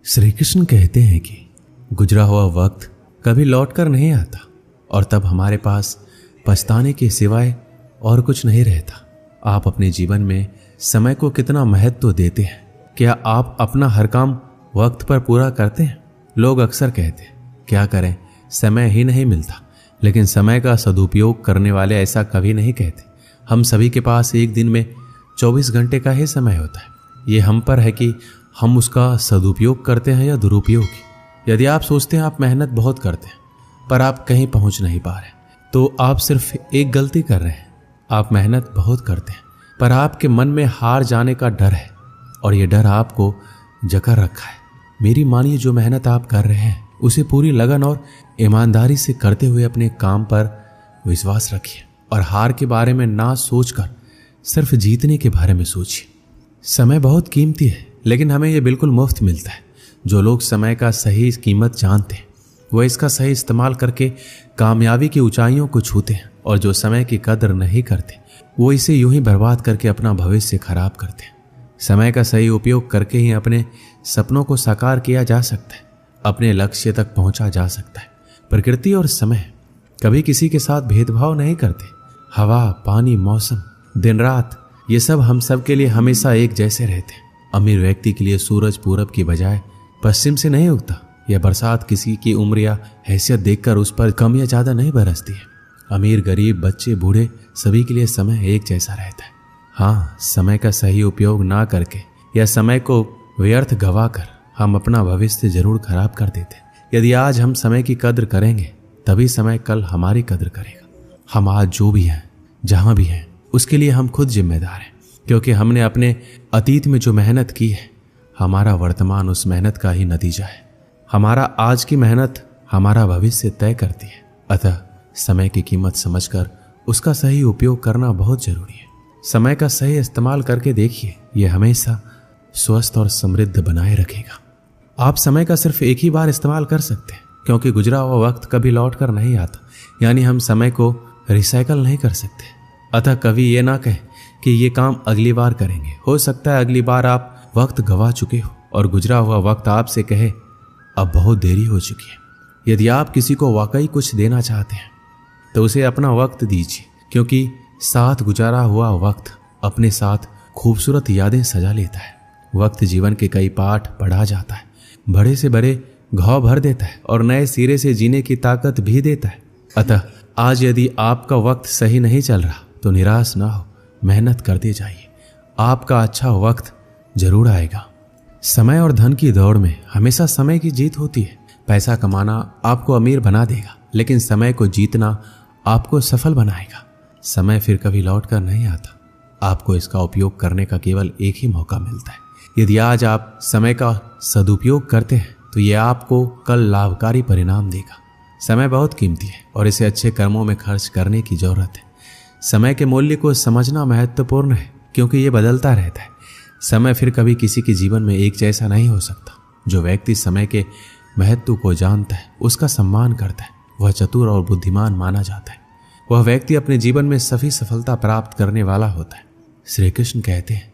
श्री कृष्ण कहते हैं कि गुजरा हुआ वक्त कभी लौट कर नहीं आता और तब हमारे पास पछताने के सिवाय और कुछ नहीं रहता। आप अपने जीवन में समय को कितना महत्व देते हैं? क्या आप अपना हर काम वक्त पर पूरा करते हैं? लोग अक्सर कहते हैं क्या करें, समय ही नहीं मिलता, लेकिन समय का सदुपयोग करने वाले ऐसा कभी नहीं कहते। हम सभी के पास एक दिन में 24 घंटे का ही समय होता है। ये हम पर है कि हम उसका सदुपयोग करते हैं या दुरुपयोग। यदि आप सोचते हैं आप मेहनत बहुत करते हैं पर आप कहीं पहुंच नहीं पा रहे, तो आप सिर्फ एक गलती कर रहे हैं। आप मेहनत बहुत करते हैं पर आपके मन में हार जाने का डर है और ये डर आपको जकड़ रखा है। मेरी मानिए, जो मेहनत आप कर रहे हैं उसे पूरी लगन और ईमानदारी से करते हुए अपने काम पर विश्वास रखिए और हार के बारे में ना सोचकर सिर्फ जीतने के बारे में सोचिए। समय बहुत कीमती है, लेकिन हमें यह बिल्कुल मुफ्त मिलता है। जो लोग समय का सही कीमत जानते हैं वह इसका सही इस्तेमाल करके कामयाबी की ऊंचाइयों को छूते हैं, और जो समय की कदर नहीं करते वो इसे यूं ही बर्बाद करके अपना भविष्य खराब करते हैं। समय का सही उपयोग करके ही अपने सपनों को साकार किया जा सकता है, अपने लक्ष्य तक पहुंचा जा सकता है। प्रकृति और समय कभी किसी के साथ भेदभाव नहीं करते। हवा, पानी, मौसम, दिन रात, ये सब हम सब के लिए हमेशा एक जैसे रहते हैं। अमीर व्यक्ति के लिए सूरज पूरब की बजाय पश्चिम से नहीं उगता, यह बरसात किसी की उम्र या हैसियत देखकर उस पर कम या ज्यादा नहीं बरसती है। अमीर, गरीब, बच्चे, बूढ़े, सभी के लिए समय एक जैसा रहता है। हाँ, समय का सही उपयोग ना करके या समय को व्यर्थ गवा कर हम अपना भविष्य जरूर खराब कर देते हैं। यदि आज हम समय की कद्र करेंगे तभी समय कल हमारी कद्र करेगा। हम आज जो भी हैं, जहां भी हैं, उसके लिए हम खुद जिम्मेदार हैं, क्योंकि हमने अपने अतीत में जो मेहनत की है, हमारा वर्तमान उस मेहनत का ही नतीजा है। हमारा आज की मेहनत हमारा भविष्य तय करती है। अतः समय की कीमत समझकर उसका सही उपयोग करना बहुत जरूरी है। समय का सही इस्तेमाल करके देखिए, यह हमेशा स्वस्थ और समृद्ध बनाए रखेगा। आप समय का सिर्फ एक ही बार इस्तेमाल कर सकते हैं, क्योंकि गुजरा हुआ वक्त कभी लौट कर नहीं आता। यानी हम समय को रिसाइकल नहीं कर सकते। अतः कभी ये ना कहें कि ये काम अगली बार करेंगे। हो सकता है अगली बार आप वक्त गवा चुके हो और गुजरा हुआ वक्त आपसे कहे अब बहुत देरी हो चुकी है। यदि आप किसी को वाकई कुछ देना चाहते हैं तो उसे अपना वक्त दीजिए, क्योंकि साथ गुजारा हुआ वक्त अपने साथ खूबसूरत यादें सजा लेता है। वक्त जीवन के कई पाठ पढ़ा जाता है, बड़े से बड़े घाव भर देता है और नए सिरे से जीने की ताकत भी देता है। अतः आज यदि आपका वक्त सही नहीं चल रहा तो निराश ना हो, मेहनत करते जाइए। आपका अच्छा वक्त जरूर आएगा। समय और धन की दौड़ में हमेशा समय की जीत होती है। पैसा कमाना आपको अमीर बना देगा, लेकिन समय को जीतना आपको सफल बनाएगा। समय फिर कभी लौट कर नहीं आता। आपको इसका उपयोग करने का केवल एक ही मौका मिलता है। यदि आज आप समय का सदुपयोग करते हैं तो यह आपको कल लाभकारी परिणाम देगा। समय बहुत कीमती है और इसे अच्छे कर्मों में खर्च करने की जरूरत है। समय के मूल्य को समझना महत्वपूर्ण है, क्योंकि ये बदलता रहता है। समय फिर कभी किसी के जीवन में एक जैसा नहीं हो सकता। जो व्यक्ति समय के महत्व को जानता है, उसका सम्मान करता है, वह चतुर और बुद्धिमान माना जाता है। वह व्यक्ति अपने जीवन में सभी सफलता प्राप्त करने वाला होता है। श्री कृष्ण कहते हैं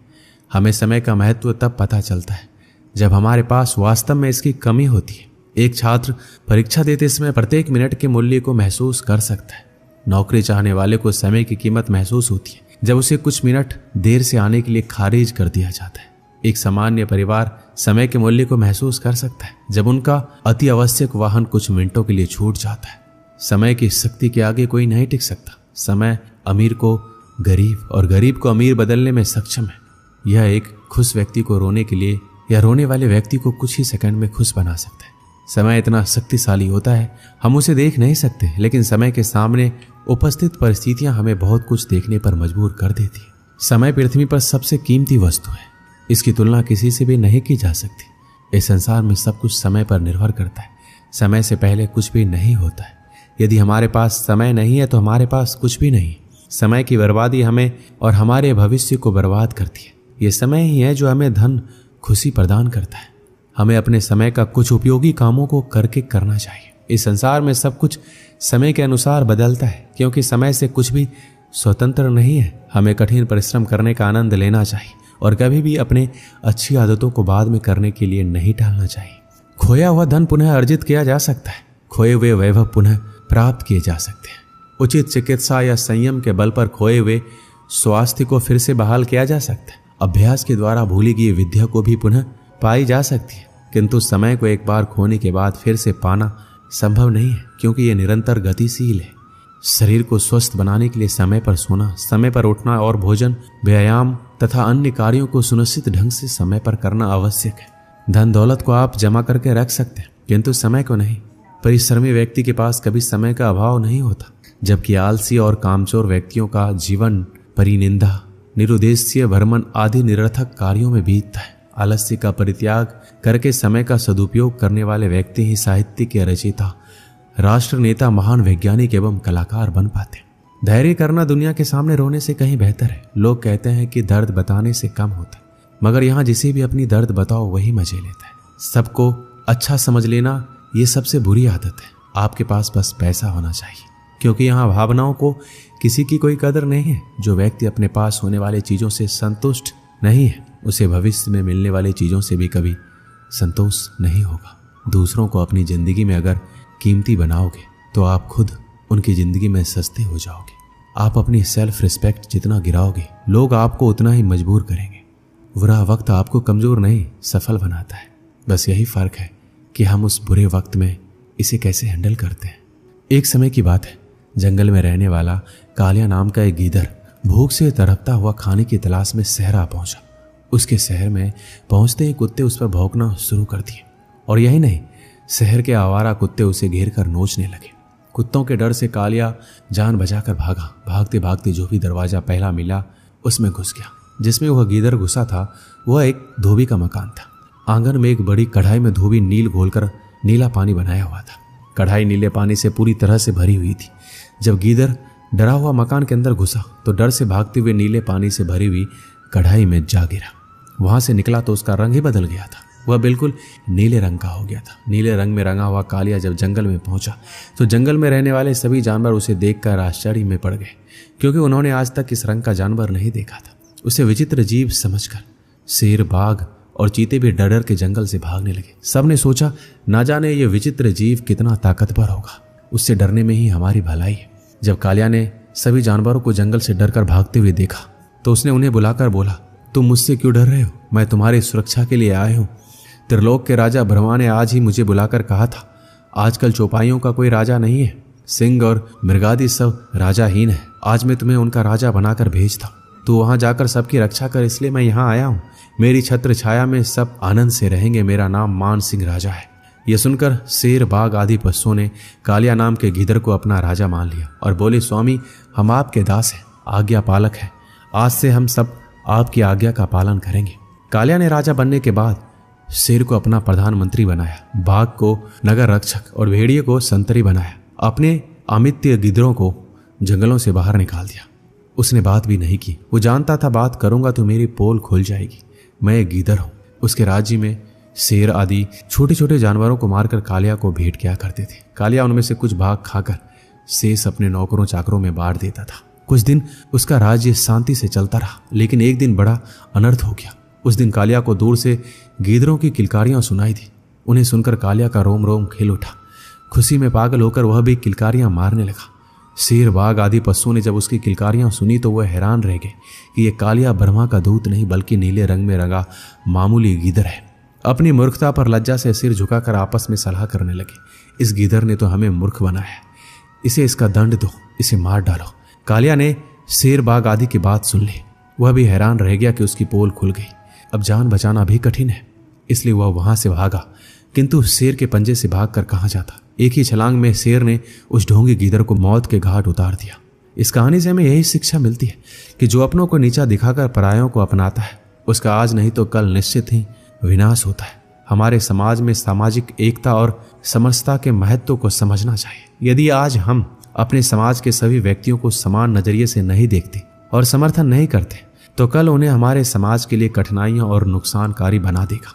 हमें समय का महत्व तब पता चलता है जब हमारे पास वास्तव में इसकी कमी होती है। एक छात्र परीक्षा देते समय प्रत्येक मिनट के मूल्य को महसूस कर सकता है। नौकरी चाहने वाले को समय की कीमत महसूस होती है जब उसे कुछ मिनट देर से आने के लिए खारिज कर दिया जाता है। एक सामान्य परिवार समय के मूल्य को महसूस कर सकता है जब उनका अति आवश्यक वाहन कुछ मिनटों के लिए छूट जाता है। समय की शक्ति के आगे कोई नहीं टिक सकता। समय अमीर को गरीब और गरीब को अमीर बदलने में सक्षम है। यह एक खुश व्यक्ति को रोने के लिए या रोने वाले व्यक्ति को कुछ ही सेकंड में खुश बना सकता है। समय इतना शक्तिशाली होता है, हम उसे देख नहीं सकते, लेकिन समय के सामने उपस्थित परिस्थितियां हमें बहुत कुछ देखने पर मजबूर कर देती है। समय पृथ्वी पर सबसे कीमती वस्तु है। इसकी तुलना किसी से भी नहीं की जा सकती। इस संसार में सब कुछ समय पर निर्भर करता है। समय से पहले कुछ भी नहीं होता है। यदि हमारे पास समय नहीं है तो हमारे पास कुछ भी नहीं। समय की बर्बादी हमें और हमारे भविष्य को बर्बाद करती है। ये समय ही है जो हमें धन, खुशी प्रदान करता है। हमें अपने समय का कुछ उपयोगी कामों को करके करना चाहिए। इस संसार में सब कुछ समय के अनुसार बदलता है, क्योंकि समय से कुछ भी स्वतंत्र नहीं है। हमें कठिन परिश्रम करने का आनंद लेना चाहिए और कभी भी अपने अच्छी आदतों को बाद में करने के लिए नहीं टालना चाहिए। खोया हुआ धन पुनः अर्जित किया जा सकता है, खोए हुए वैभव पुनः प्राप्त किए जा सकते हैं। उचित चिकित्सा या संयम के बल पर खोए हुए स्वास्थ्य को फिर से बहाल किया जा सकता है। अभ्यास के द्वारा भूली गई विद्या को भी पुनः पाई जा सकती है, किंतु समय को एक बार खोने के बाद फिर से पाना संभव नहीं है, क्योंकि यह निरंतर गतिशील है। शरीर को स्वस्थ बनाने के लिए समय पर सोना, समय पर उठना और भोजन, व्यायाम तथा अन्य कार्यों को सुनिश्चित ढंग से समय पर करना आवश्यक है। धन दौलत को आप जमा करके रख सकते हैं, किंतु समय को नहीं। परिश्रमी व्यक्ति के पास कभी समय का अभाव नहीं होता, जबकि आलसी और कामचोर व्यक्तियों का जीवन परिनिंदा, निरुद्देश्य भ्रमण आदि निरर्थक कार्यों में बीतता है। आलस्य का परित्याग करके समय का सदुपयोग करने वाले व्यक्ति ही साहित्य के रचयिता, राष्ट्र नेता, महान वैज्ञानिक एवं कलाकार बन पाते हैं। धैर्य करना दुनिया के सामने रोने से कहीं बेहतर है। लोग कहते हैं कि दर्द बताने से कम होता है, मगर यहाँ जिसे भी अपनी दर्द बताओ वही मजे लेता है। सबको अच्छा समझ लेना ये सबसे बुरी आदत है। आपके पास बस पैसा होना चाहिए, क्योंकि यहाँ भावनाओं को किसी की कोई कदर नहीं है। जो व्यक्ति अपने पास होने वाली चीजों से संतुष्ट नहीं है, उसे भविष्य में मिलने वाली चीजों से भी कभी संतोष नहीं होगा। दूसरों को अपनी जिंदगी में अगर कीमती बनाओगे तो आप खुद उनकी जिंदगी में सस्ते हो जाओगे। आप अपनी सेल्फ रिस्पेक्ट जितना गिराओगे, लोग आपको उतना ही मजबूर करेंगे। बुरा वक्त आपको कमजोर नहीं, सफल बनाता है। बस यही फर्क है कि हम उस बुरे वक्त में इसे कैसे हैंडल करते हैं। एक समय की बात है, जंगल में रहने वाला कालिया नाम का एक गीदड़ भूख से तड़पता हुआ खाने की तलाश में शहर आ पहुंचा। उसके शहर में पहुंचते ही कुत्ते उस पर भौंकना शुरू कर दिए, और यही नहीं, शहर के आवारा कुत्ते उसे घेर कर नोचने लगे। कुत्तों के डर से कालिया जान बचाकर भागा। भागते भागते जो भी दरवाजा पहला मिला उसमें घुस गया। जिसमें वह गीदड़ घुसा था वह एक धोबी का मकान था। आंगन में एक बड़ी कढ़ाई में धोबी नील घोलकर नीला पानी बनाया हुआ था। कढ़ाई नीले पानी से पूरी तरह से भरी हुई थी। जब गीदड़ डरा हुआ मकान के अंदर घुसा तो डर से भागते हुए नीले पानी से भरी हुई कढ़ाई में जा गिरा। वहां से निकला तो उसका रंग ही बदल गया था। वह बिल्कुल नीले रंग का हो गया था। नीले रंग में रंगा हुआ कालिया जब जंगल में पहुंचा तो जंगल में रहने वाले सभी जानवर उसे देखकर आश्चर्य में पड़ गए, क्योंकि उन्होंने आज तक इस रंग का जानवर नहीं देखा था। उसे विचित्र जीव समझकर शेर, बाघ और चीते भी डर डर के जंगल से भागने लगे। सबने सोचा, ना जाने ये विचित्र जीव कितना ताकतवर होगा, उससे डरने में ही हमारी भलाई है। जब कालिया ने सभी जानवरों को जंगल से डरकर भागते हुए देखा तो उसने उन्हें बुलाकर बोला, तुम मुझसे क्यों डर रहे हो? मैं तुम्हारी सुरक्षा के लिए आया हूँ। त्रिलोक के राजा ब्रह्मा ने आज ही मुझे बुलाकर कहा था, आजकल चौपाइयों का कोई राजा नहीं है, सिंह और मृगादि सब राजाहीन है। आज मैं तुम्हें उनका राजा बनाकर भेजता हूँ। तू वहां जाकर सबकी रक्षा कर, इसलिए मैं यहाँ आया हूँ। मेरी छत्र छाया में सब आनंद से रहेंगे। मेरा नाम मान सिंह राजा है। यह सुनकर शेर, बाघ आदि पशुओं ने कालिया नाम के गीदड़ को अपना राजा मान लिया और बोले, स्वामी, हम आपके दास हैं, आज्ञा पालक हैं। आज से हम सब आपकी आज्ञा का पालन करेंगे। कालिया ने राजा बनने के बाद शेर को अपना प्रधानमंत्री बनाया, बाघ को नगर रक्षक और भेड़िए को संतरी बनाया। अपने अमित्य गिदड़ों को जंगलों से बाहर निकाल दिया। उसने बात भी नहीं की। वो जानता था बात करूंगा तो मेरी पोल खुल जाएगी। मैं एक गीदड़ हूं। उसके राज्य में शेर आदि छोटे छोटे जानवरों को मारकर कालिया को भेंट किया करते थे। कालिया उनमें से कुछ भाग खाकर शेष अपने नौकरों चाकरों में बांट देता था। कुछ दिन उसका राज्य शांति से चलता रहा, लेकिन एक दिन बड़ा अनर्थ हो गया। उस दिन कालिया को दूर से गीदड़ों की किलकारियां सुनाई दी। उन्हें सुनकर कालिया का रोम रोम खिल उठा। खुशी में पागल होकर वह भी किलकारियां मारने लगा। शेर, बाघ आदि पशुओं ने जब उसकी किलकारियां सुनी तो वह हैरान रह गए कि यह कालिया ब्रह्मा का दूत नहीं बल्कि नीले रंग में रंगा मामूली गीदड़ है। अपनी मूर्खता पर लज्जा से सिर झुकाकर आपस में सलाह करने लगे, इस गीदड़ ने तो हमें मूर्ख बनाया, इसे इसका दंड दो, इसे मार डालो। कालिया ने शेर, बाघ आदि की बात सुन ली। वह भी हैरान रह गया कि उसकी पोल खुल गई। अब जान बचाना भी कठिन है, इसलिए वह वहां से भागा, किंतु शेर के पंजे से भागकर कहां जाता। एक ही छलांग में शेर ने उस ढोंगी गीदड़ को मौत के घाट उतार दिया। इस कहानी से हमें यही शिक्षा मिलती है कि जो अपनों को नीचा दिखाकर परायों को अपनाता है उसका आज नहीं तो कल निश्चित ही विनाश होता है। हमारे समाज में सामाजिक एकता और समरसता के महत्व को समझना चाहिए। यदि आज हम अपने समाज के सभी व्यक्तियों को समान नजरिए से नहीं देखते और समर्थन नहीं करते तो कल उन्हें हमारे समाज के लिए कठिनाइयां और नुकसानकारी बना देगा।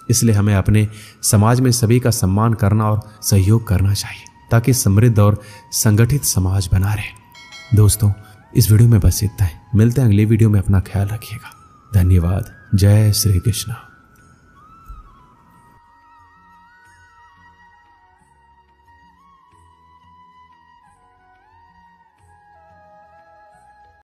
इसलिए हमें अपने समाज में सभी का सम्मान करना और सहयोग करना चाहिए ताकि समृद्ध और संगठित समाज बना रहे। दोस्तों, इस वीडियो में बस इतना ही। मिलते हैं अगले वीडियो में। अपना ख्याल रखिएगा। धन्यवाद। जय श्री कृष्ण।